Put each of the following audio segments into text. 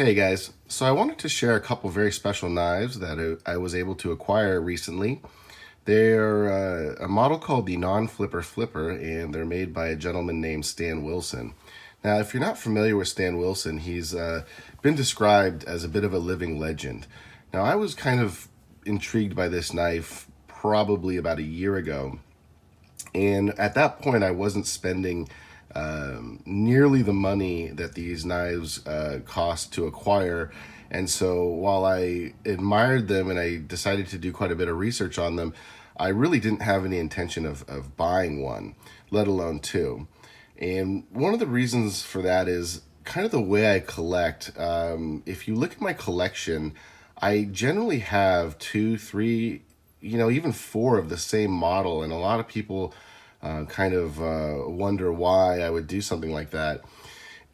Hey guys, so I wanted to share a couple very special knives that I was able to acquire recently. They're a model called the Non-Flipper Flipper, and they're made by a gentleman named Stan Wilson. Now, if you're not familiar with Stan Wilson, he's been described as a bit of a living legend. Now, I was kind of intrigued by this knife probably about a year ago, and at that point, I wasn't spending nearly the money that these knives cost to acquire. And so while I admired them and I decided to do quite a bit of research on them, I really didn't have any intention of buying one, let alone two. And one of the reasons for that is kind of the way I collect. If you look at my collection, I generally have two, three, even four of the same model. And a lot of people wonder why I would do something like that.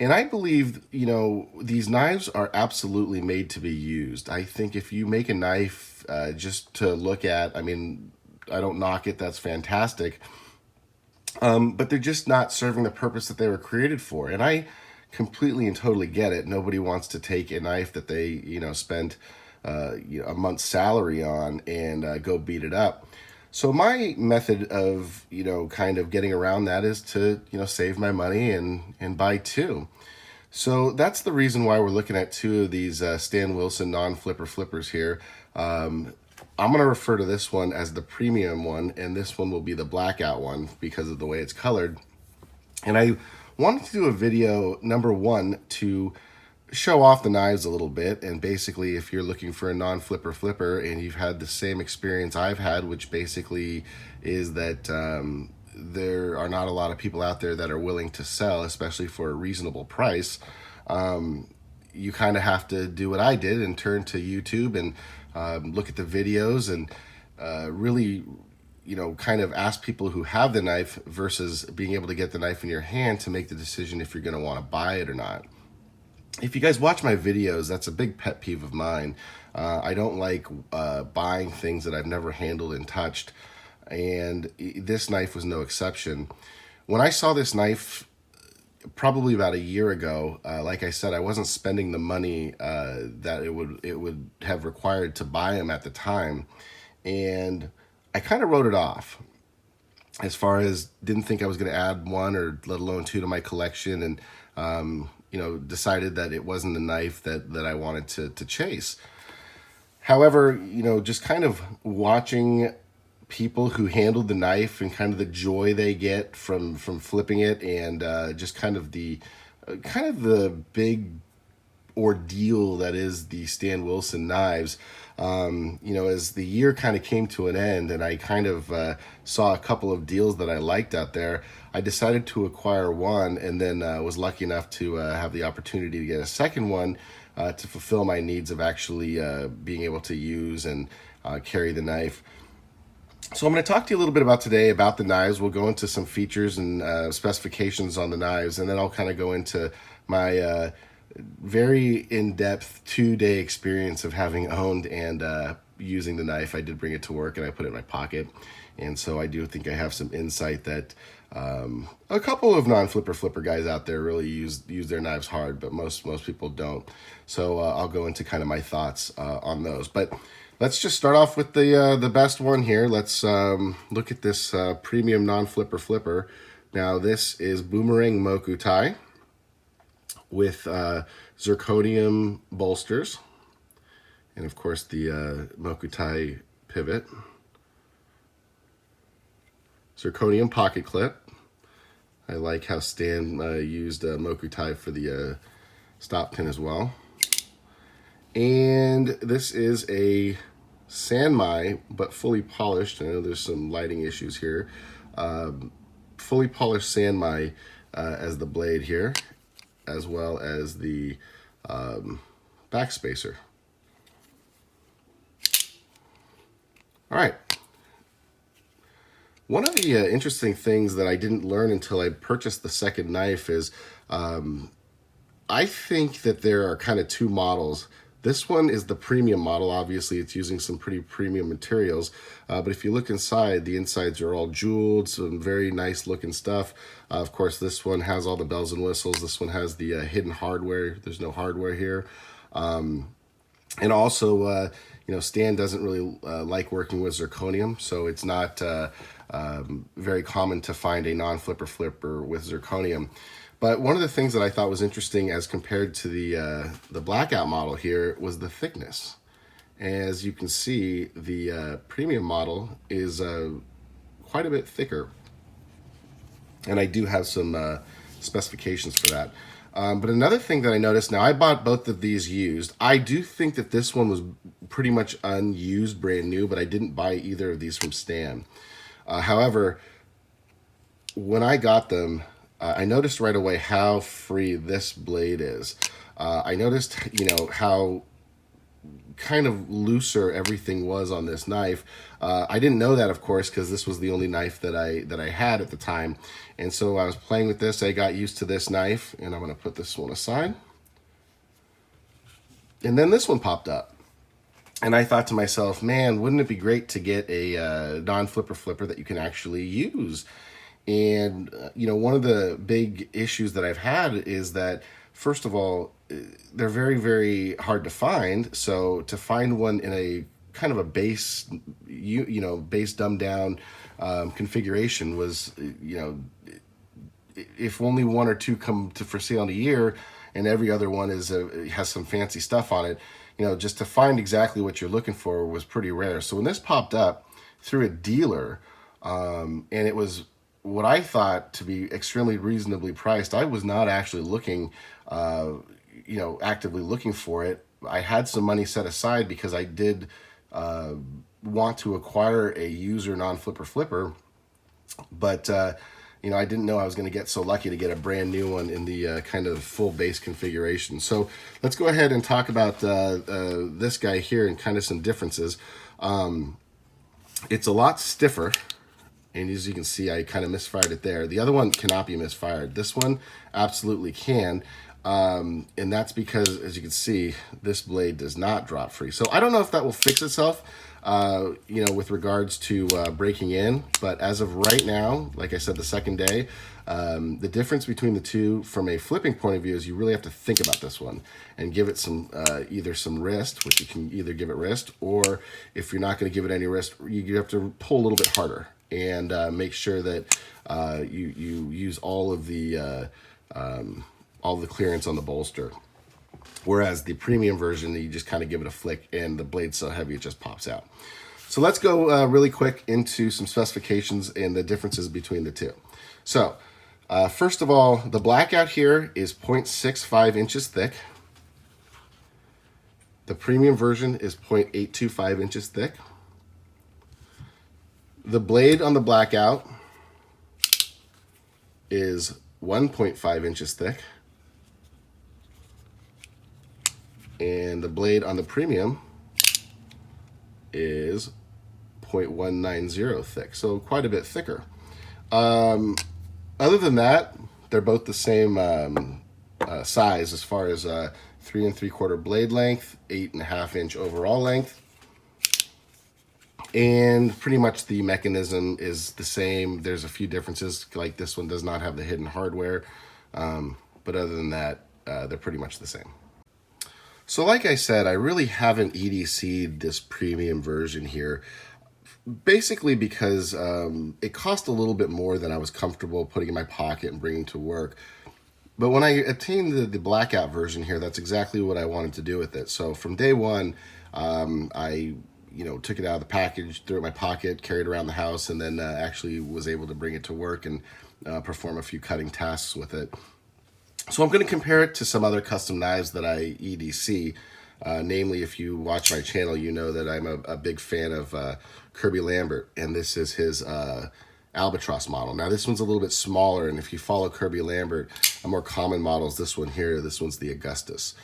And I believe, these knives are absolutely made to be used. I think if you make a knife just to look at, I don't knock it, that's fantastic. But they're just not serving the purpose that they were created for. And I completely and totally get it. Nobody wants to take a knife that they, spent a month's salary on and go beat it up. So my method of, kind of getting around that is to, save my money and buy two. So that's the reason why we're looking at two of these Stan Wilson non-flipper flippers here. I'm going to refer to this one as the premium one, and this one will be the Blackout one because of the way it's colored. And I wanted to do a video, number one, to show off the knives a little bit. And basically, if you're looking for a non-flipper flipper and you've had the same experience I've had, which basically is that there are not a lot of people out there that are willing to sell, especially for a reasonable price, you kind of have to do what I did and turn to YouTube and look at the videos and really, kind of ask people who have the knife versus being able to get the knife in your hand to make the decision if you're going to want to buy it or not. If you guys watch my videos, that's a big pet peeve of mine. I don't like buying things that I've never handled and touched, and this knife was no exception. When I saw this knife probably about a year ago, like I said, I wasn't spending the money that it would have required to buy them at the time, and I kind of wrote it off as far as didn't think I was going to add one or let alone two to my collection, and decided that it wasn't the knife that I wanted to chase. However, just kind of watching people who handled the knife and kind of the joy they get from flipping it, and just kind of the big ordeal that is the Stan Wilson knives. As the year kind of came to an end and I kind of saw a couple of deals that I liked out there, I decided to acquire one, and then was lucky enough to have the opportunity to get a second one to fulfill my needs of actually being able to use and carry the knife. So I'm going to talk to you a little bit about today about the knives. We'll go into some features and specifications on the knives, and then I'll kind of go into my very in-depth 2-day experience of having owned and using the knife. I did bring it to work and I put it in my pocket, and so I do think I have some insight that a couple of non-flipper guys out there really use their knives hard, but most people don't. So I'll go into kind of my thoughts on those. But let's just start off with the best one here. Let's look at this premium non-flipper flipper. Now this is Boomerang Mokuti with Zirconium bolsters, and of course the Mokuti pivot. Zirconium pocket clip. I like how Stan used Mokuti for the stop pin as well. And this is a Sanmai, but fully polished. I know there's some lighting issues here. Fully polished Sanmai as the blade here, as well as the backspacer. All right. One of the interesting things that I didn't learn until I purchased the second knife is I think that there are kind of two models This one is the premium model. Obviously, it's using some pretty premium materials. But if you look inside, the insides are all jeweled, some very nice looking stuff. Of course, this one has all the bells and whistles. This one has the hidden hardware. There's no hardware here. And also, Stan doesn't really like working with zirconium, so it's not very common to find a non-flipper flipper with zirconium. But one of the things that I thought was interesting as compared to the Blackout model here was the thickness. As you can see, the premium model is quite a bit thicker. And I do have some specifications for that. But another thing that I noticed, now I bought both of these used. I do think that this one was pretty much unused, brand new, but I didn't buy either of these from Stan. However, when I got them, I noticed right away how free this blade is. I noticed, how kind of looser everything was on this knife. I didn't know that, of course, because this was the only knife that I had at the time. And so I was playing with this. I got used to this knife, and I'm going to put this one aside. And then this one popped up. And I thought to myself, man, wouldn't it be great to get a non-flipper flipper that you can actually use? And, one of the big issues that I've had is that, first of all, they're very, very hard to find. So to find one in a kind of a base, base dumbed down configuration was, if only one or two come for sale in a year and every other one has some fancy stuff on it, just to find exactly what you're looking for was pretty rare. So when this popped up through a dealer, and it was what I thought to be extremely reasonably priced, I was not actually looking, actively looking for it. I had some money set aside because I did want to acquire a user non-flipper flipper, but I didn't know I was going to get so lucky to get a brand new one in the kind of full base configuration. So let's go ahead and talk about this guy here and kind of some differences. It's a lot stiffer. And as you can see, I kind of misfired it there. The other one cannot be misfired. This one absolutely can. And that's because, as you can see, this blade does not drop free. So I don't know if that will fix itself, with regards to breaking in. But as of right now, like I said, the second day, the difference between the two from a flipping point of view is you really have to think about this one and give it some either some wrist, which you can either give it wrist, or if you're not going to give it any wrist, you have to pull a little bit harder and make sure that you use all of the clearance on the bolster. Whereas the premium version, you just kind of give it a flick and the blade's so heavy it just pops out. So let's go really quick into some specifications and the differences between the two. So first of all, the Blackout here is 0.65 inches thick. The premium version is 0.825 inches thick. The blade on the Blackout is 1.5 inches thick. And the blade on the premium is 0.190 thick, so quite a bit thicker. Other than that, they're both the same size as far as 3 3/4 blade length, 8.5 inch overall length. And pretty much the mechanism is the same. There's a few differences, like this one does not have the hidden hardware. But other than that, they're pretty much the same. So like I said, I really haven't EDC'd this premium version here, basically because it cost a little bit more than I was comfortable putting in my pocket and bringing to work. But when I obtained the Blackout version here, that's exactly what I wanted to do with it. So from day one, I took it out of the package, threw it in my pocket, carried it around the house, and then actually was able to bring it to work and perform a few cutting tasks with it. So I'm going to compare it to some other custom knives that I EDC. Namely, if you watch my channel, you know that I'm a big fan of Kirby Lambert, and this is his Albatross model. Now this one's a little bit smaller, and if you follow Kirby Lambert, a more common model is this one here. This one's the Augustus.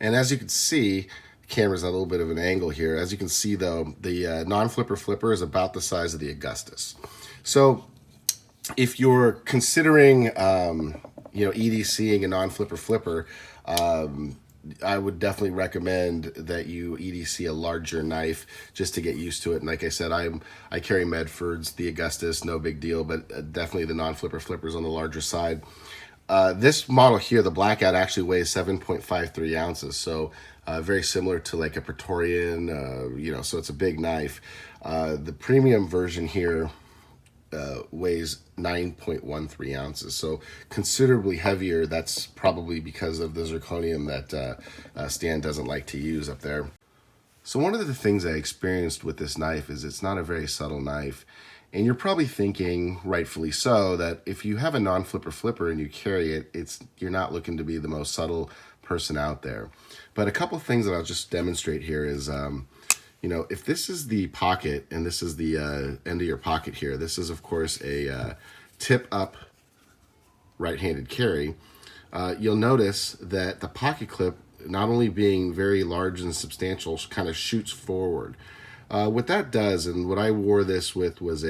And as you can see, the camera's at a little bit of an angle here. As you can see though, the non-flipper flipper is about the size of the Augustus. So if you're considering EDCing a non-flipper flipper, I would definitely recommend that you EDC a larger knife just to get used to it. And like I said, I carry Medfords, the Augustus, no big deal, but definitely the non-flipper flippers on the larger side. This model here, the Blackout, actually weighs 7.53 ounces, so very similar to like a Praetorian, so it's a big knife. The premium version here weighs 9.13 ounces, so considerably heavier. That's probably because of the zirconium that Stan doesn't like to use up there. So one of the things I experienced with this knife is it's not a very subtle knife. And you're probably thinking, rightfully so, that if you have a non-flipper flipper and you carry it, you're not looking to be the most subtle person out there. But a couple of things that I'll just demonstrate here is, if this is the pocket and this is the end of your pocket here, this is, of course, a tip-up right-handed carry. You'll notice that the pocket clip, not only being very large and substantial, kind of shoots forward. What that does, and what I wore this with was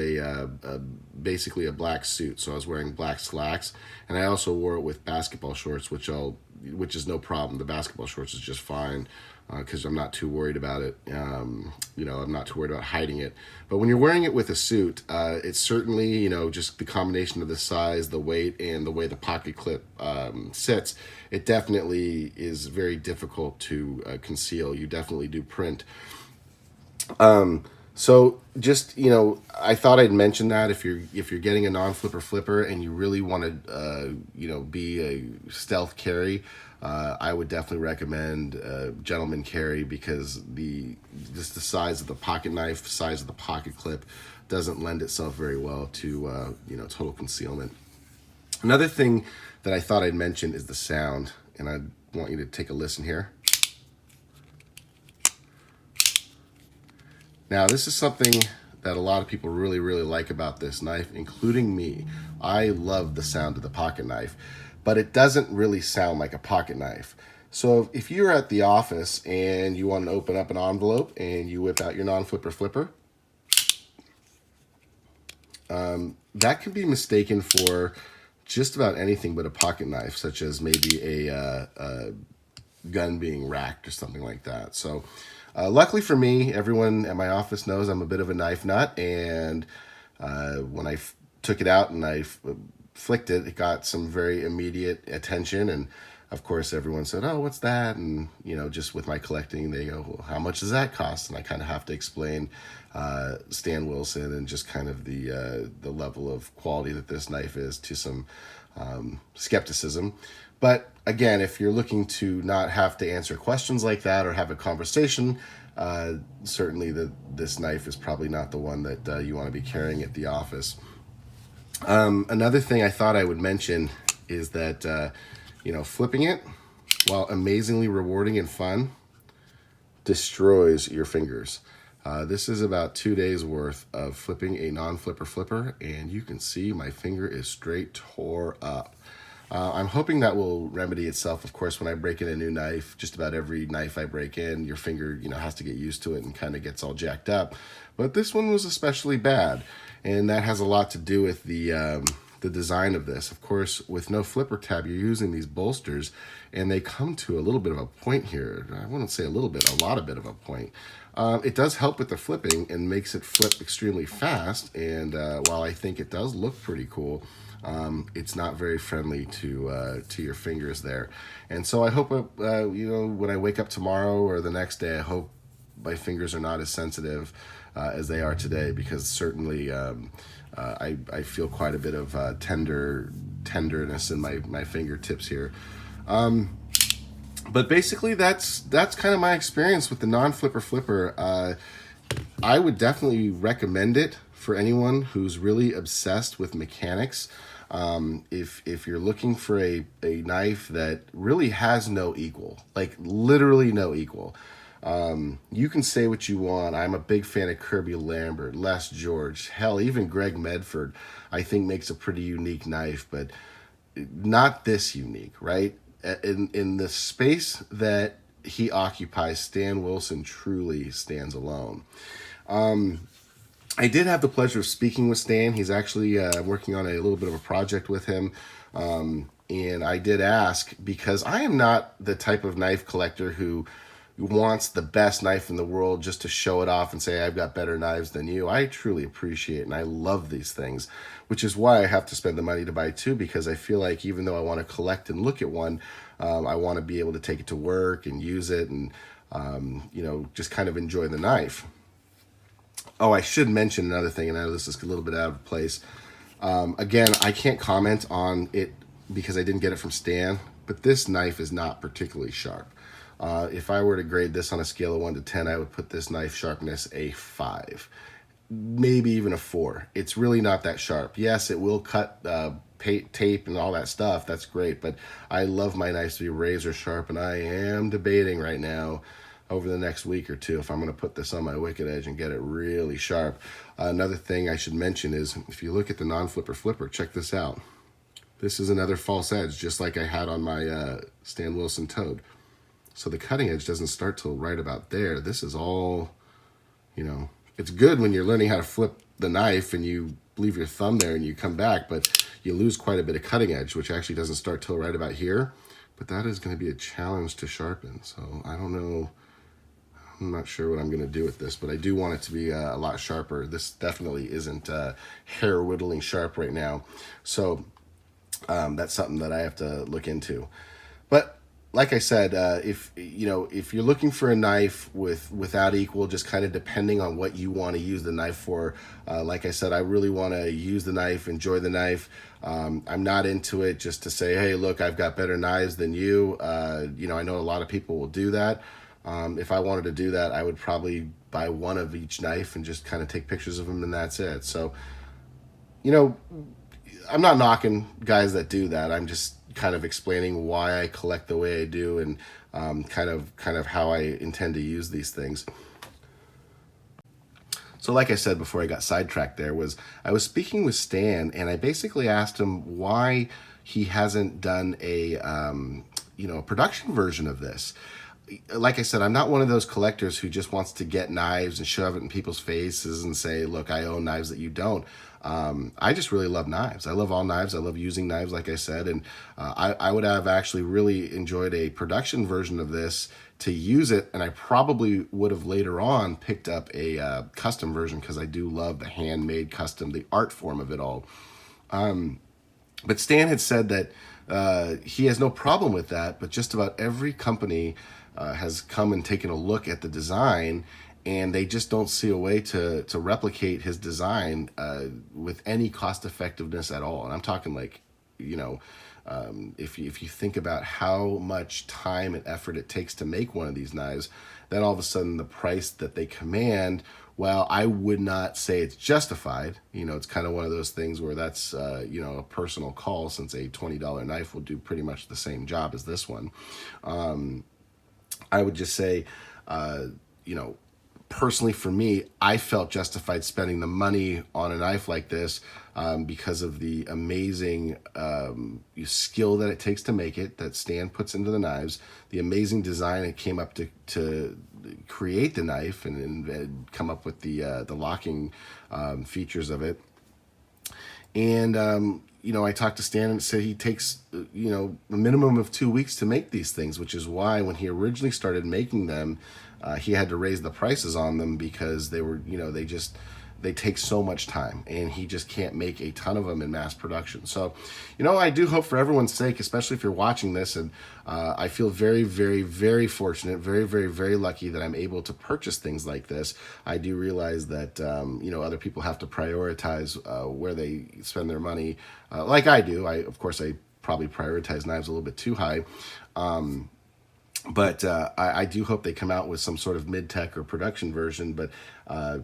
basically a black suit. So I was wearing black slacks, and I also wore it with basketball shorts, which is no problem. The basketball shorts is just fine because I'm not too worried about it. I'm not too worried about hiding it. But when you're wearing it with a suit, it's certainly, just the combination of the size, the weight, and the way the pocket clip sits, it definitely is very difficult to conceal. You definitely do print. So just, I thought I'd mention that if you're getting a non-flipper flipper and you really want to, be a stealth carry, I would definitely recommend gentleman carry because just the size of the pocket knife, size of the pocket clip doesn't lend itself very well to, total concealment. Another thing that I thought I'd mention is the sound, and I want you to take a listen here. Now, this is something that a lot of people really, really like about this knife, including me. I love the sound of the pocket knife, but it doesn't really sound like a pocket knife. So if you're at the office and you want to open up an envelope and you whip out your non-flipper flipper, that can be mistaken for just about anything but a pocket knife, such as maybe a gun being racked or something like that. So luckily for me, everyone at my office knows I'm a bit of a knife nut, and when I took it out and I flicked it, it got some very immediate attention, and of course everyone said, "Oh, what's that?" And just with my collecting, they go, "Well, how much does that cost?" And I kind of have to explain Stan Wilson and just kind of the level of quality that this knife is to some skepticism. But again, if you're looking to not have to answer questions like that or have a conversation, certainly this knife is probably not the one that you want to be carrying at the office. Another thing I thought I would mention is that, flipping it, while amazingly rewarding and fun, destroys your fingers. This is about 2 days worth of flipping a non-flipper flipper, and you can see my finger is straight tore up. I'm hoping that will remedy itself. Of course, when I break in a new knife, just about every knife I break in, your finger, has to get used to it and kind of gets all jacked up. But this one was especially bad, and that has a lot to do with the design of this. Of course, with no flipper tab, you're using these bolsters, and they come to a little bit of a point here. I wouldn't say a little bit, a lot of bit of a point. It does help with the flipping and makes it flip extremely fast, and while I think it does look pretty cool, it's not very friendly to your fingers there. And so I hope, when I wake up tomorrow or the next day, I hope my fingers are not as sensitive as they are today, because certainly I feel quite a bit of tenderness in my fingertips here. But basically, that's kind of my experience with the non-flipper flipper. I would definitely recommend it for anyone who's really obsessed with mechanics. If you're looking for a knife that really has no equal, like literally no equal, you can say what you want. I'm a big fan of Kirby Lambert, Les George, hell, even Greg Medford, I think makes a pretty unique knife, but not this unique, right? In the space that he occupies, Stan Wilson truly stands alone. I did have the pleasure of speaking with Stan. He's actually working on a little bit of a project with him. And And I did ask because I am not the type of knife collector who wants the best knife in the world just to show it off and say, I've got better knives than you. I truly appreciate and I love these things, which is why I have to spend the money to buy two, because I feel like even though I want to collect and look at one, I want to be able to take it to work and use it and, just kind of enjoy the knife. Oh, I should mention another thing, and I know this is a little bit out of place. Again, I can't comment on it because I didn't get it from Stan, but this knife is not particularly sharp. If I were to grade this on a scale of 1 to 10, I would put this knife sharpness a 5, maybe even a 4. It's really not that sharp. Yes, it will cut tape and all that stuff. That's great, but I love my knives to be razor sharp, and I am debating right now over the next week or two if I'm going to put this on my Wicked Edge and get it really sharp. Another thing I should mention is if you look at the non-flipper flipper, check this out. This is another false edge, just like I had on my Stan Wilson Toad. So the cutting edge doesn't start till right about there. This is all, it's good when you're learning how to flip the knife and you leave your thumb there and you come back, but you lose quite a bit of cutting edge, which actually doesn't start till right about here. But that is going to be a challenge to sharpen. So I don't know. I'm not sure what I'm going to do with this, but I do want it to be a lot sharper. This definitely isn't hair whittling sharp right now. So that's something that I have to look into. But like I said, if you're looking for a knife without equal, just kind of depending on what you want to use the knife for. Like I said, I really want to use the knife, enjoy the knife. I'm not into it just to say, hey, look, I've got better knives than you. I know a lot of people will do that. If I wanted to do that, I would probably buy one of each knife and just kind of take pictures of them, and that's it. So, I'm not knocking guys that do that. I'm just kind of explaining why I collect the way I do and kind of how I intend to use these things. So like I said before I got sidetracked there, I was speaking with Stan, and I basically asked him why he hasn't done a production version of this. Like I said, I'm not one of those collectors who just wants to get knives and shove it in people's faces and say, look, I own knives that you don't. I just really love knives. I love all knives. I love using knives, like I said. And I would have actually really enjoyed a production version of this to use it. And I probably would have later on picked up a custom version because I do love the handmade custom, the art form of it all. But Stan had said that he has no problem with that, but just about every company has come and taken a look at the design, and they just don't see a way to replicate his design with any cost effectiveness at all. And I'm talking like, if you think about how much time and effort it takes to make one of these knives, then all of a sudden the price that they command, well, I would not say it's justified. It's kind of one of those things where that's, a personal call, since a $20 knife will do pretty much the same job as this one. I would just say, personally for me, I felt justified spending the money on a knife like this because of the amazing skill that it takes to make it, that Stan puts into the knives, the amazing design it came up to create the knife and come up with the locking features of it. And, I talked to Stan and said he takes, a minimum of 2 weeks to make these things, which is why when he originally started making them, he had to raise the prices on them because they were, they take so much time, and he just can't make a ton of them in mass production. So, I do hope for everyone's sake, especially if you're watching this, and I feel very, very, very fortunate, very, very, very lucky that I'm able to purchase things like this. I do realize that, other people have to prioritize where they spend their money, like I do. I probably prioritize knives a little bit too high. But I do hope they come out with some sort of mid-tech or production version, but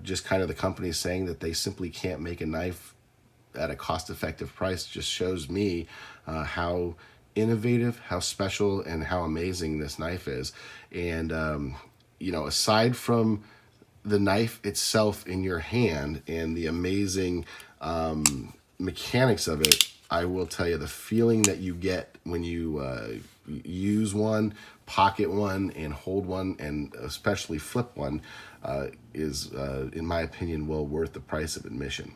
just kind of the company saying that they simply can't make a knife at a cost-effective price just shows me how innovative, how special, and how amazing this knife is. And, aside from the knife itself in your hand and the amazing mechanics of it, I will tell you the feeling that you get when you use one, pocket one, and hold one, and especially flip one, is, in my opinion, well worth the price of admission.